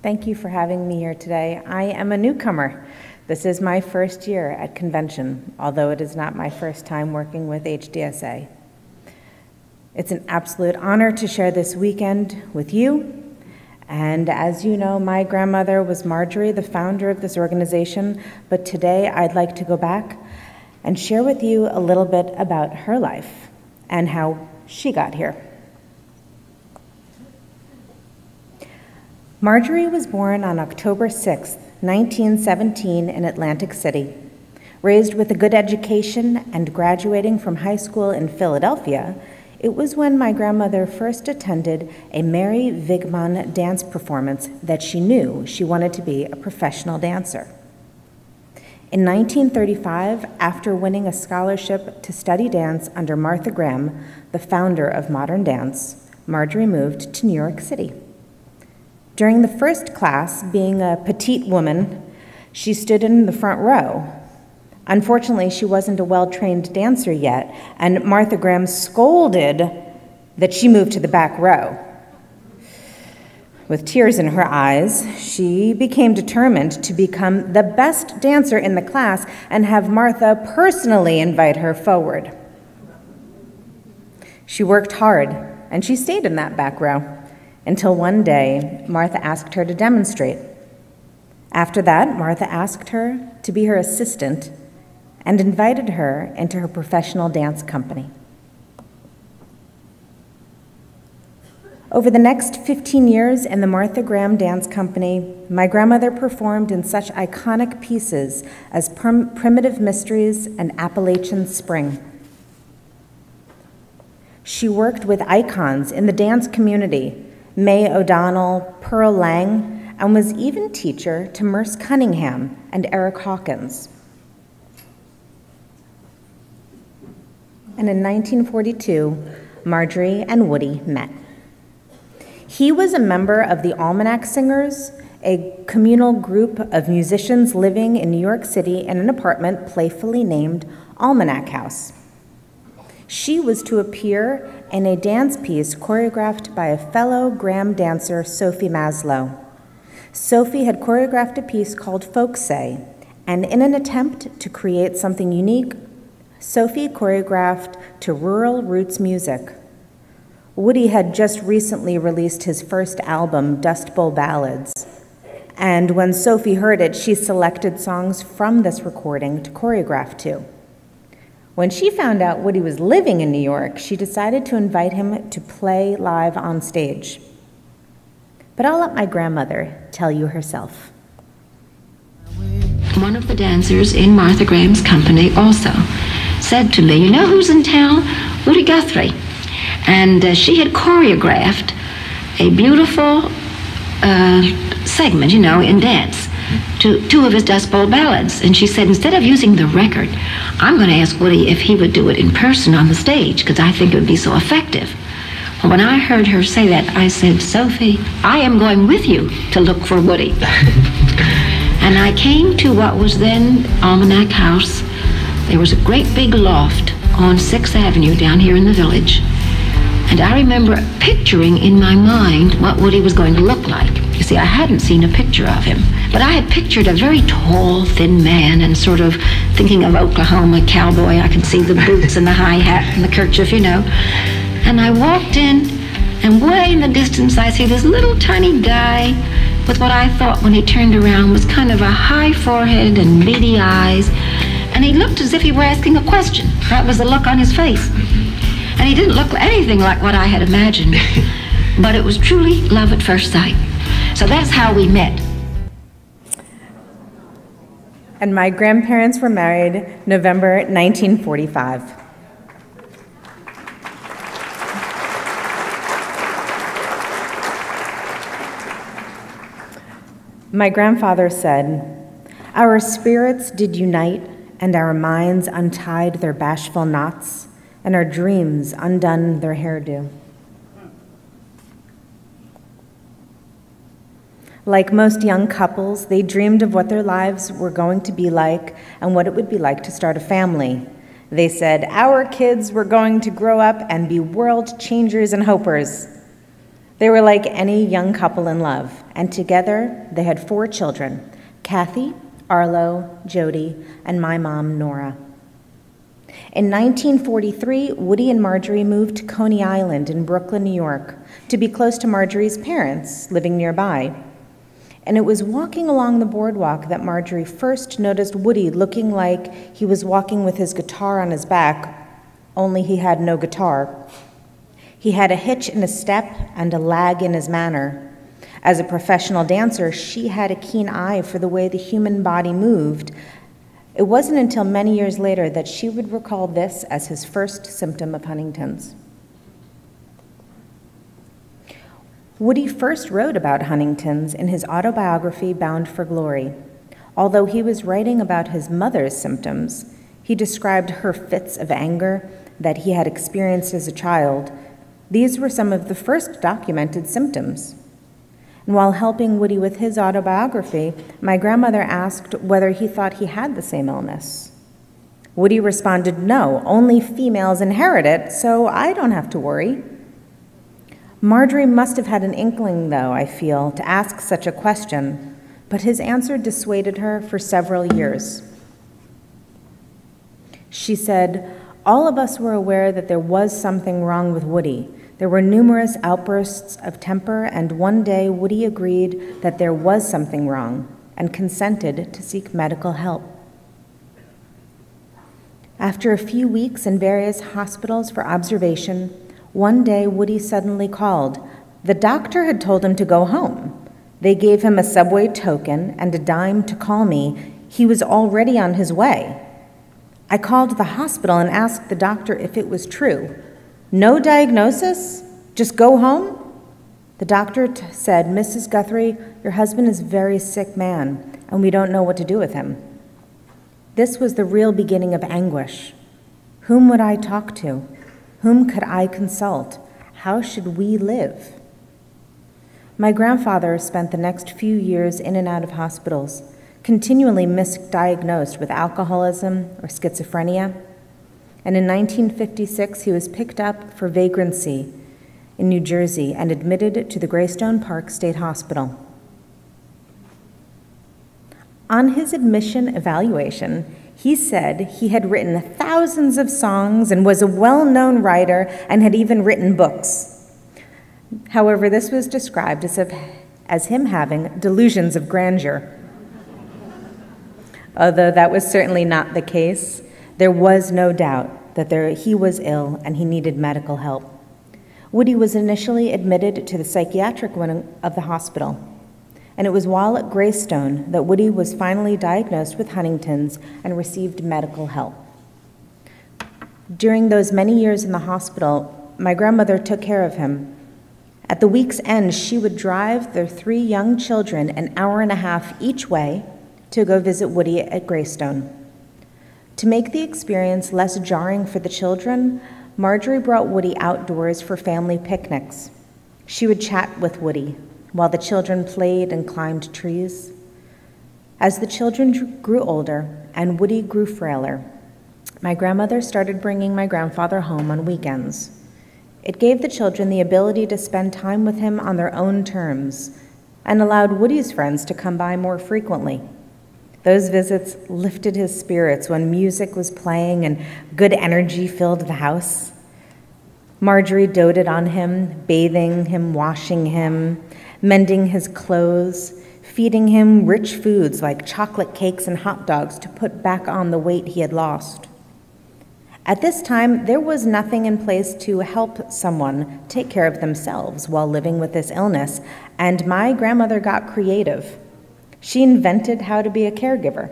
Thank you for having me here today. I am a newcomer. This is my first year at convention, although it is not my first time working with HDSA. It's an absolute honor to share this weekend with you. And as you know, my grandmother was Marjorie, the founder of this organization, but today I'd like to go back and share with you a little bit about her life and how she got here. Marjorie was born on October 6, 1917 in Atlantic City. Raised with a good education and graduating from high school in Philadelphia, it was when my grandmother first attended a Mary Wigman dance performance that she knew she wanted to be a professional dancer. In 1935, after winning a scholarship to study dance under Martha Graham, the founder of modern dance, Marjorie moved to New York City. During the first class, being a petite woman, she stood in the front row. Unfortunately, she wasn't a well-trained dancer yet, and Martha Graham scolded that she moved to the back row. With tears in her eyes, she became determined to become the best dancer in the class and have Martha personally invite her forward. She worked hard, and she stayed in that back row, until one day, Martha asked her to demonstrate. After that, Martha asked her to be her assistant and invited her into her professional dance company. Over the next 15 years in the Martha Graham Dance Company, my grandmother performed in such iconic pieces as Primitive Mysteries and Appalachian Spring. She worked with icons in the dance community, Mae O'Donnell, Pearl Lang, and was even teacher to Merce Cunningham and Eric Hawkins. And in 1942, Marjorie and Woody met. He was a member of the Almanac Singers, a communal group of musicians living in New York City in an apartment playfully named Almanac House. She was to appear in a dance piece choreographed by a fellow Graham dancer, Sophie Maslow. Sophie had choreographed a piece called Folksay, and in an attempt to create something unique, Sophie choreographed to rural roots music. Woody had just recently released his first album, Dust Bowl Ballads, and when Sophie heard it, she selected songs from this recording to choreograph to. When she found out Woody was living in New York, she decided to invite him to play live on stage. But I'll let my grandmother tell you herself. One of the dancers in Martha Graham's company also said to me, "You know who's in town? Woody Guthrie." And she had choreographed a beautiful segment, in dance, to two of his Dust Bowl ballads. And she said, instead of using the record, I'm going to ask Woody if he would do it in person on the stage, because I think it would be so effective. Well, when I heard her say that, I said, "Sophie, I am going with you to look for Woody." And I came to what was then Almanac House. There was a great big loft on 6th Avenue down here in the village. And I remember picturing in my mind what Woody was going to look like. You see, I hadn't seen a picture of him, but I had pictured a very tall, thin man and sort of thinking of Oklahoma cowboy. I could see the boots and the high hat and the kerchief, And I walked in, and way in the distance I see this little tiny guy with what I thought when he turned around was kind of a high forehead and beady eyes. And he looked as if he were asking a question. That was the look on his face. And he didn't look anything like what I had imagined. But it was truly love at first sight. So that's how we met. And my grandparents were married November 1945. My grandfather said, "Our spirits did unite, and our minds untied their bashful knots, and our dreams undone their hairdo." Like most young couples, they dreamed of what their lives were going to be like and what it would be like to start a family. They said, "Our kids were going to grow up and be world changers and hopers." They were like any young couple in love, and together they had 4 children, Kathy, Arlo, Jody, and my mom, Nora. In 1943, Woody and Marjorie moved to Coney Island in Brooklyn, New York, to be close to Marjorie's parents, living nearby. And it was walking along the boardwalk that Marjorie first noticed Woody looking like he was walking with his guitar on his back, only he had no guitar. He had a hitch in his step and a lag in his manner. As a professional dancer, she had a keen eye for the way the human body moved. It wasn't until many years later that she would recall this as his first symptom of Huntington's. Woody first wrote about Huntington's in his autobiography, Bound for Glory. Although he was writing about his mother's symptoms, he described her fits of anger that he had experienced as a child. These were some of the first documented symptoms. And while helping Woody with his autobiography, my grandmother asked whether he thought he had the same illness. Woody responded, "No, only females inherit it, so I don't have to worry." Marjorie must have had an inkling, though, I feel, to ask such a question, but his answer dissuaded her for several years. She said, "All of us were aware that there was something wrong with Woody. There were numerous outbursts of temper, and one day Woody agreed that there was something wrong and consented to seek medical help. After a few weeks in various hospitals for observation, one day Woody suddenly called. The doctor had told him to go home. They gave him a subway token and a dime to call me. He was already on his way. I called the hospital and asked the doctor if it was true. No diagnosis? Just go home? The doctor said, "Mrs. Guthrie, your husband is a very sick man, and we don't know what to do with him." This was the real beginning of anguish. Whom would I talk to? Whom could I consult? How should we live? My grandfather spent the next few years in and out of hospitals, continually misdiagnosed with alcoholism or schizophrenia. And in 1956, he was picked up for vagrancy in New Jersey and admitted to the Greystone Park State Hospital. On his admission evaluation, he said he had written thousands of songs and was a well-known writer and had even written books. However, this was described as him having delusions of grandeur. Although that was certainly not the case, there was no doubt that he was ill and he needed medical help. Woody was initially admitted to the psychiatric wing of the hospital, and it was while at Greystone that Woody was finally diagnosed with Huntington's and received medical help. During those many years in the hospital, my grandmother took care of him. At the week's end, she would drive their 3 young children an hour and a half each way to go visit Woody at Greystone. To make the experience less jarring for the children, Marjorie brought Woody outdoors for family picnics. She would chat with Woody while the children played and climbed trees. As the children grew older and Woody grew frailer, my grandmother started bringing my grandfather home on weekends. It gave the children the ability to spend time with him on their own terms and allowed Woody's friends to come by more frequently. Those visits lifted his spirits when music was playing and good energy filled the house. Marjorie doted on him, bathing him, washing him, mending his clothes, feeding him rich foods like chocolate cakes and hot dogs to put back on the weight he had lost. At this time, there was nothing in place to help someone take care of themselves while living with this illness, and my grandmother got creative. She invented how to be a caregiver.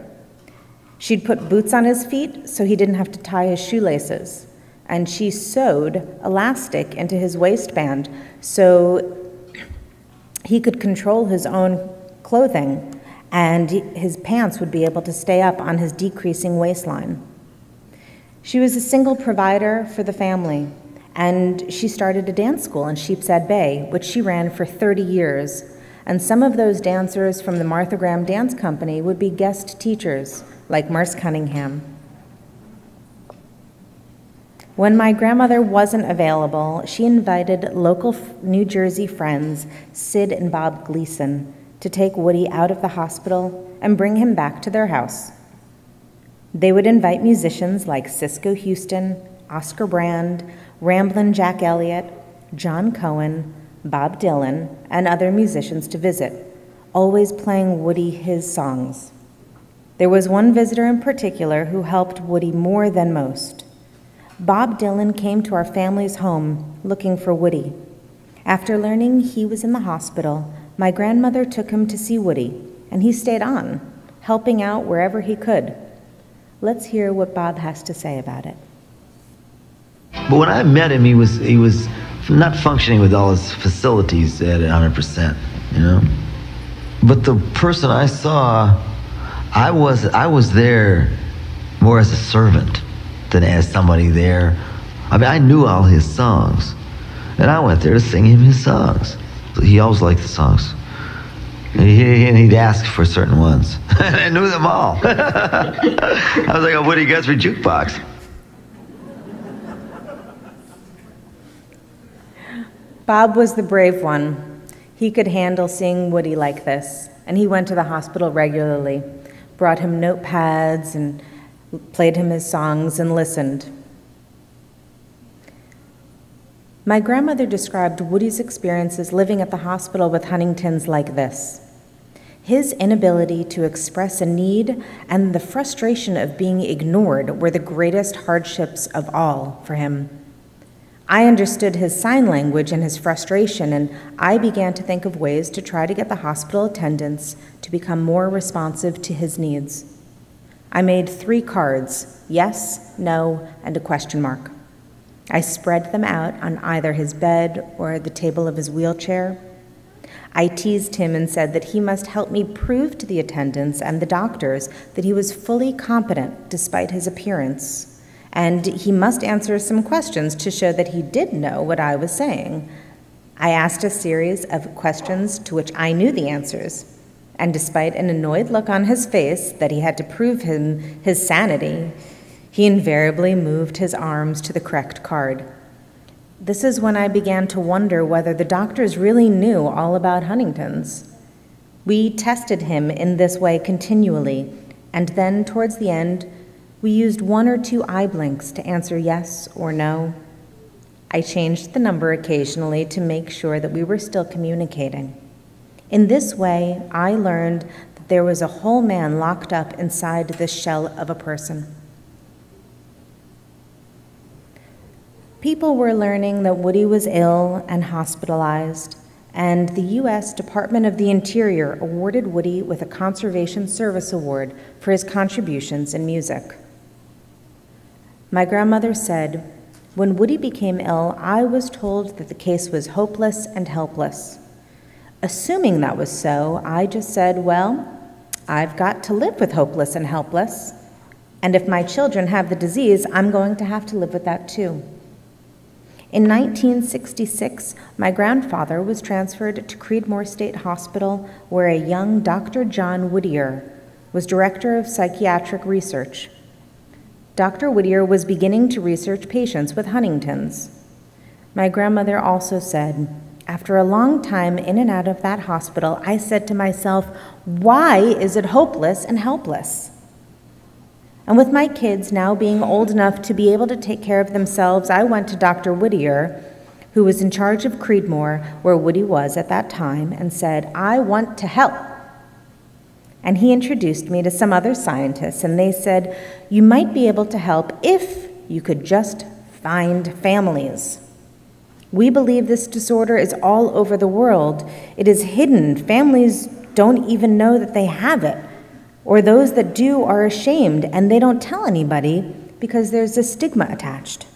She'd put boots on his feet so he didn't have to tie his shoelaces, and she sewed elastic into his waistband so he could control his own clothing, and his pants would be able to stay up on his decreasing waistline. She was a single provider for the family, and she started a dance school in Sheepshead Bay, which she ran for 30 years. And some of those dancers from the Martha Graham Dance Company would be guest teachers, like Marce Cunningham. When my grandmother wasn't available, she invited local New Jersey friends, Sid and Bob Gleason, to take Woody out of the hospital and bring him back to their house. They would invite musicians like Cisco Houston, Oscar Brand, Ramblin' Jack Elliott, John Cohen, Bob Dylan, and other musicians to visit, always playing Woody his songs. There was one visitor in particular who helped Woody more than most. Bob Dylan came to our family's home looking for Woody. After learning he was in the hospital, my grandmother took him to see Woody, and he stayed on, helping out wherever he could. Let's hear what Bob has to say about it. But when I met him, he was not functioning with all his facilities at 100%, you know? But the person I saw, I was there more as a servant than as somebody there. I mean, I knew all his songs, and I went there to sing him his songs. He always liked the songs. And he'd ask for certain ones. I knew them all. I was like a Woody Guthrie jukebox. Bob was the brave one. He could handle seeing Woody like this, and he went to the hospital regularly, brought him notepads and played him his songs and listened. My grandmother described Woody's experiences living at the hospital with Huntington's like this: his inability to express a need and the frustration of being ignored were the greatest hardships of all for him. I understood his sign language and his frustration, and I began to think of ways to try to get the hospital attendants to become more responsive to his needs. I made 3 cards, yes, no, and a question mark. I spread them out on either his bed or the table of his wheelchair. I teased him and said that he must help me prove to the attendants and the doctors that he was fully competent despite his appearance, and he must answer some questions to show that he did know what I was saying. I asked a series of questions to which I knew the answers, and despite an annoyed look on his face that he had to prove him his sanity, he invariably moved his arms to the correct card. This is when I began to wonder whether the doctors really knew all about Huntington's. We tested him in this way continually, and then towards the end, we used 1 or 2 eye blinks to answer yes or no. I changed the number occasionally to make sure that we were still communicating. In this way, I learned that there was a whole man locked up inside this shell of a person. People were learning that Woody was ill and hospitalized, and the U.S. Department of the Interior awarded Woody with a Conservation Service Award for his contributions in music. My grandmother said, "When Woody became ill, I was told that the case was hopeless and helpless. Assuming that was so, I just said, well, I've got to live with hopeless and helpless, and if my children have the disease, I'm going to have to live with that too." In 1966, my grandfather was transferred to Creedmoor State Hospital, where a young Dr. John Whittier was director of psychiatric research. Dr. Whittier was beginning to research patients with Huntington's. My grandmother also said, "After a long time in and out of that hospital, I said to myself, why is it hopeless and helpless?" And with my kids now being old enough to be able to take care of themselves, I went to Dr. Whittier, who was in charge of Creedmoor, where Woody was at that time, and said, "I want to help." And he introduced me to some other scientists, and they said, "You might be able to help if you could just find families. We believe this disorder is all over the world. It is hidden. Families don't even know that they have it. Or those that do are ashamed, and they don't tell anybody because there's a stigma attached."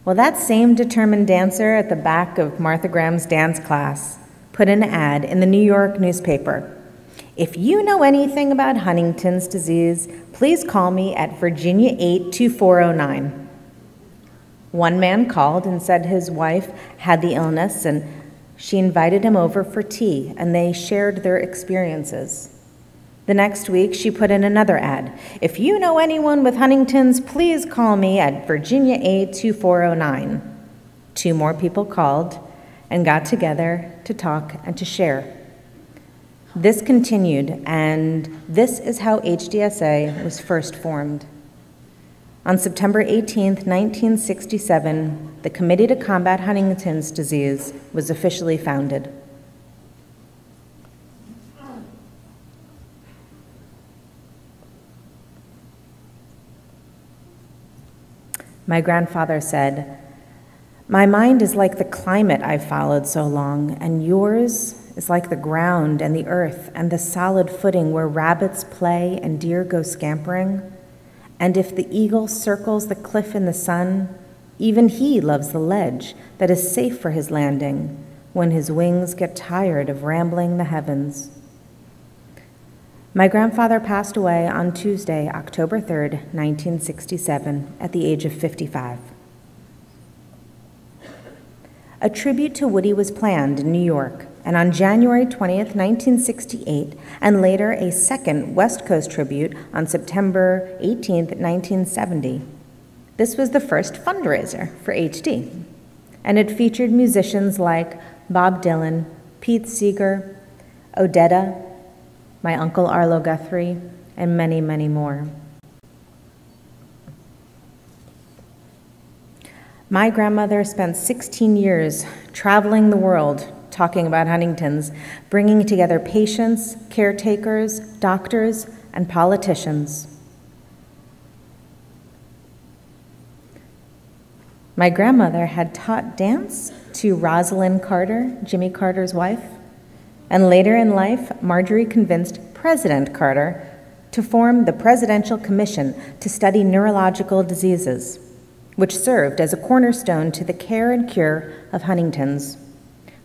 Well, that same determined dancer at the back of Martha Graham's dance class put an ad in the New York newspaper. "If you know anything about Huntington's disease, please call me at Virginia 82409. One man called and said his wife had the illness, and she invited him over for tea, and they shared their experiences. The next week, she put in another ad. If you know anyone with Huntington's, please call me at Virginia A 2409. 2 more people called and got together to talk and to share. This continued, and this is how HDSA was first formed. On September 18, 1967, the Committee to Combat Huntington's Disease was officially founded. My grandfather said, "My mind is like the climate I've followed so long, and yours is like the ground and the earth and the solid footing where rabbits play and deer go scampering. And if the eagle circles the cliff in the sun, even he loves the ledge that is safe for his landing when his wings get tired of rambling the heavens." My grandfather passed away on Tuesday, October 3rd, 1967, at the age of 55. A tribute to Woody was planned in New York, and on January 20th, 1968, and later a second West Coast tribute on September 18th, 1970. This was the first fundraiser for HD, and it featured musicians like Bob Dylan, Pete Seeger, Odetta, my uncle Arlo Guthrie, and many, many more. My grandmother spent 16 years traveling the world talking about Huntington's, bringing together patients, caretakers, doctors, and politicians. My grandmother had taught dance to Rosalind Carter, Jimmy Carter's wife, and later in life, Marjorie convinced President Carter to form the Presidential Commission to study neurological diseases, which served as a cornerstone to the care and cure of Huntington's.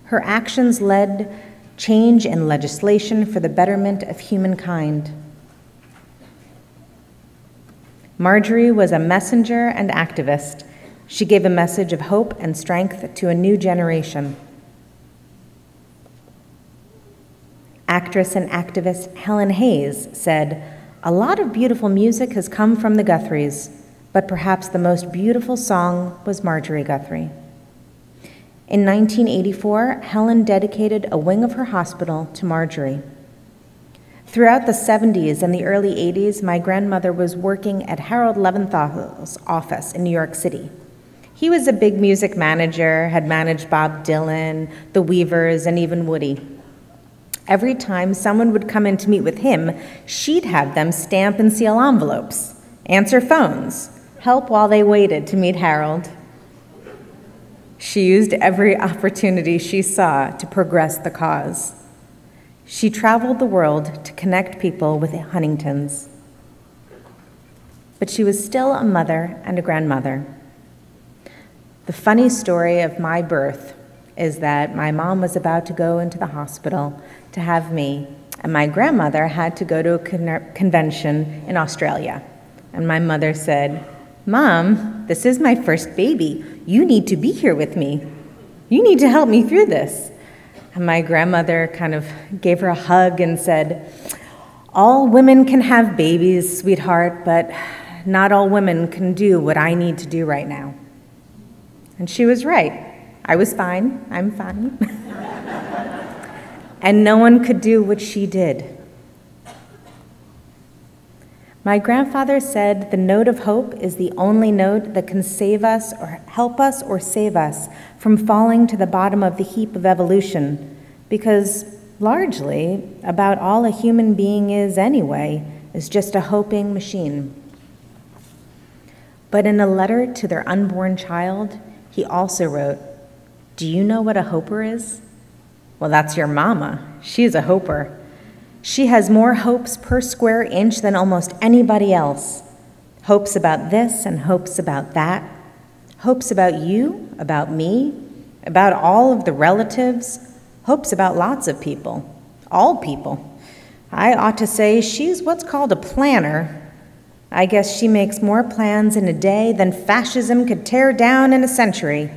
Her actions led change in legislation for the betterment of humankind. Marjorie was a messenger and activist. She gave a message of hope and strength to a new generation. Actress and activist Helen Hayes said, "A lot of beautiful music has come from the Guthries, but perhaps the most beautiful song was Marjorie Guthrie." In 1984, Helen dedicated a wing of her hospital to Marjorie. Throughout the 70s and the early 80s, my grandmother was working at Harold Leventhal's office in New York City. He was a big music manager, had managed Bob Dylan, the Weavers, and even Woody. Every time someone would come in to meet with him, she'd have them stamp and seal envelopes, answer phones, help while they waited to meet Harold. She used every opportunity she saw to progress the cause. She traveled the world to connect people with Huntington's. But she was still a mother and a grandmother. The funny story of my birth is that my mom was about to go into the hospital to have me, and my grandmother had to go to a convention in Australia. And my mother said, "Mom, this is my first baby. You need to be here with me. You need to help me through this." And my grandmother kind of gave her a hug and said, "All women can have babies, sweetheart, but not all women can do what I need to do right now." And she was right. I was fine. I'm fine. And no one could do what she did. My grandfather said the note of hope is the only note that can save us or help us or save us from falling to the bottom of the heap of evolution, because largely about all a human being is anyway is just a hoping machine. But in a letter to their unborn child, he also wrote, "Do you know what a hoper is? Well, that's your mama. She's a hoper. She has more hopes per square inch than almost anybody else. Hopes about this and hopes about that. Hopes about you, about me, about all of the relatives. Hopes about lots of people, all people. I ought to say she's what's called a planner. I guess she makes more plans in a day than fascism could tear down in a century."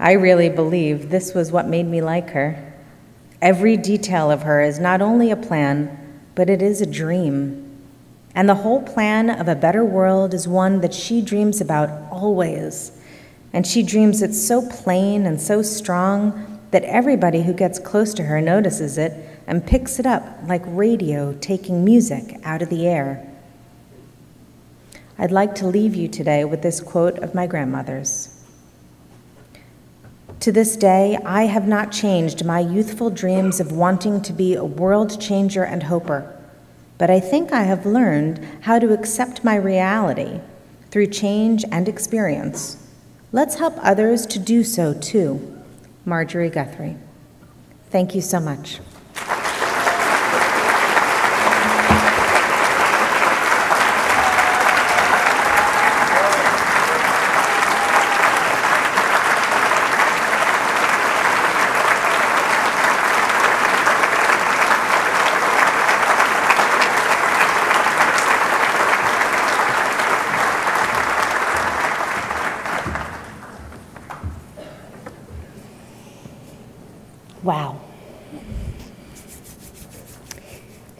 I really believe this was what made me like her. Every detail of her is not only a plan, but it is a dream. And the whole plan of a better world is one that she dreams about always. And she dreams it so plain and so strong that everybody who gets close to her notices it and picks it up like radio taking music out of the air. I'd like to leave you today with this quote of my grandmother's. To this day, I have not changed my youthful dreams of wanting to be a world changer and hoper, but I think I have learned how to accept my reality through change and experience. Let's help others to do so too. Marjorie Guthrie. Thank you so much. Wow.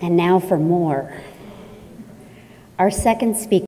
And now for more. Our second speaker